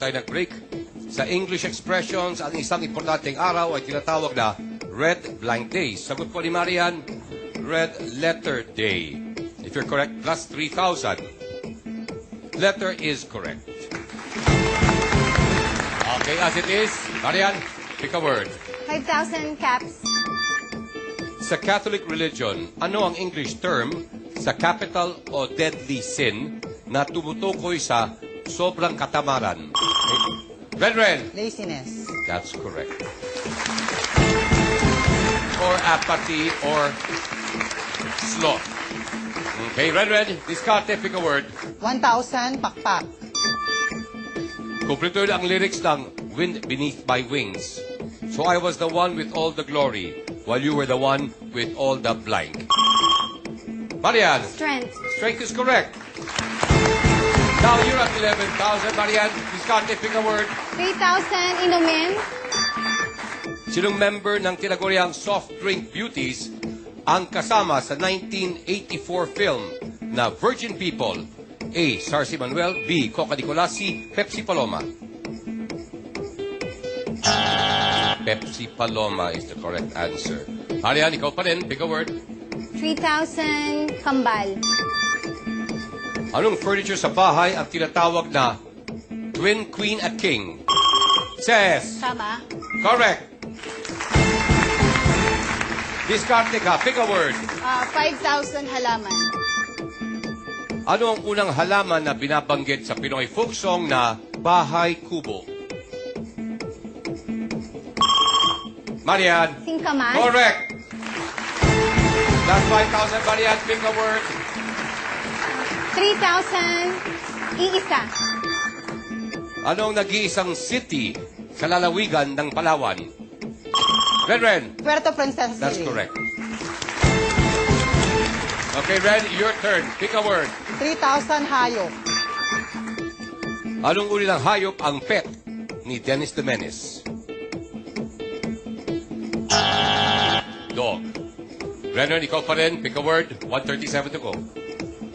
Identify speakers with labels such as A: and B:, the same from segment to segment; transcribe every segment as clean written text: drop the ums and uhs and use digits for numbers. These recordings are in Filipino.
A: tayo nag-break. Sa English expressions, ang isang importanteng araw ay tinatawag na Red Blank Day. Sagot po ni Marian, Red Letter Day. If you're correct, plus 3,000. Letter is correct. Okay, as it is, Marian, pick a word.
B: 5,000 caps.
A: Sa Catholic religion, ano ang English term sa capital o deadly sin na tumutukoy sa sobrang katamaran? Red.
B: Laziness.
A: That's correct. Or apathy or sloth. Okay, Red. Discarte, pick a word.
B: 1,000 pakpak.
A: Kumplito ang lyrics ng Wind Beneath My Wings. So I was the one with all the glory, while you were the one with all the blank. Marian.
B: Strength.
A: Strength is correct. Now you're at 11,000, Marian. Discarte, pick a word.
B: 3,000 inumin.
A: Sinong member ng tinaguriang Soft Drink Beauties ang kasama sa 1984 film na Virgin People? A. Sarcy Manuel. B. Coca Nicolas. C. Pepsi Paloma. Pepsi Paloma is the correct answer. Marian, ikaw pa rin. Pick a word.
B: 3,000 kambal.
A: Anong furniture sa bahay ang tinatawag na Twin Queen at King? Says.
B: Tama.
A: Correct. Discarte ka. Pick a word.
B: 5,000 halaman.
A: Ano ang unang halaman na binabanggit sa Pinoy folk song na Bahay Kubo? Marian.
B: Singkamas.
A: Correct. Last 5,000, Marian. Pick a word.
B: 3,000 iisa.
A: Ano ang nag-iisang city sa lalawigan ng Palawan? Ren.
B: Puerto Princesa City.
A: That's correct. Okay, Ren, your turn. Pick a word.
B: 3,000 hayop.
A: Anong uri ng hayop ang pet ni Dennis the Menace? Dog. Brennan, ikaw pa rin. Pick a word. 137 to go.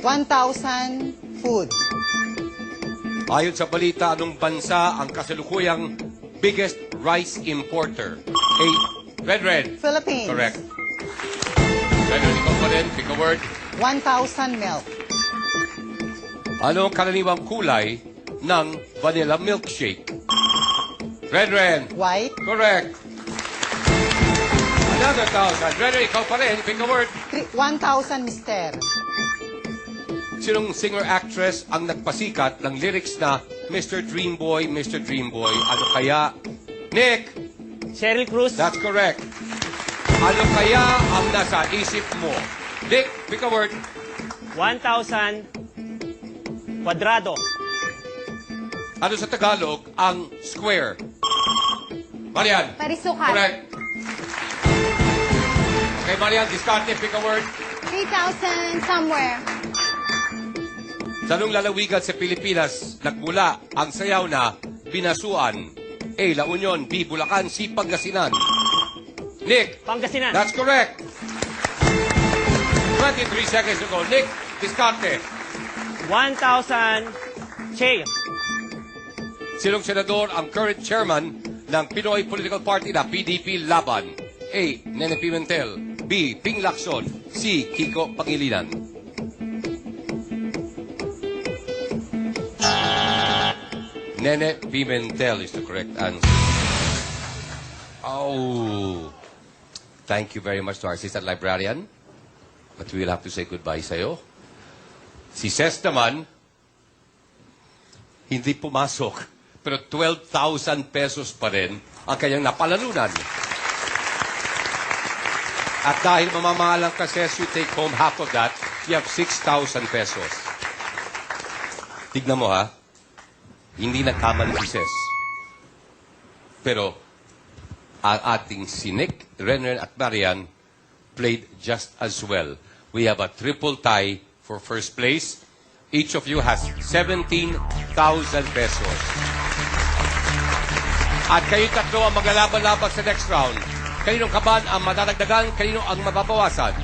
B: 1,000 food.
A: Ayon sa balita, anong bansa ang kasalukuyang biggest rice importer? A. Red.
B: Philippines.
A: Correct. Brennan, ikaw pa rin. Pick a word.
B: 1,000 milk.
A: Ano ang karaniwang kulay ng vanilla milkshake? Red.
B: White.
A: Correct. Another 1,000. Red, ikaw pa rin. Pick a word.
B: 1,000 mister.
A: Sinong singer-actress ang nagpasikat ng lyrics na Mr. Dreamboy, Mr. Dreamboy? Ano kaya? Nick!
C: Cheryl Cruz.
A: That's correct. Ano kaya ang nasa isip mo? Nick, pick a word.
C: 1,000 kwadrado.
A: Ano sa Tagalog ang square? Marian.
B: Parisukat.
A: Correct. Okay, Marian, discarte, pick a word.
B: 3,000 somewhere.
A: Sa anong lalawigan sa Pilipinas nagmula ang sayaw na Binasuan? A. La Union. B. Bulacan. C. Pangasinan. Nick.
C: Pangasinan.
A: That's correct. 23 seconds to go. Nick, discarte.
C: 1,000 chair.
A: Sinong senador ang current chairman ng Pinoy Political Party na PDP Laban? A. Nene Pimentel. B. Ping Lacson. C. Kiko Pangilinan. Nene Pimentel is the correct answer. Oh. Thank you very much to our assistant librarian. But we will have to say goodbye sa'yo. Si Ces naman, hindi pumasok. Pero 12,000 pesos pa rin ang kanyang napalalunan. At dahil mamamahalang ka, Ces, you take home half of that, you have 6,000 pesos. Tignan mo, ha? Hindi nagkamali si Ces. Pero, ang ating si Nick, Renner at Marian played just as well. We have a triple tie for first place. Each of you has 17,000 pesos. At kayo tatlo ang maglalaban-laban sa next round. Kaninong kaban ang madadagdagan, kanino ang mababawasan?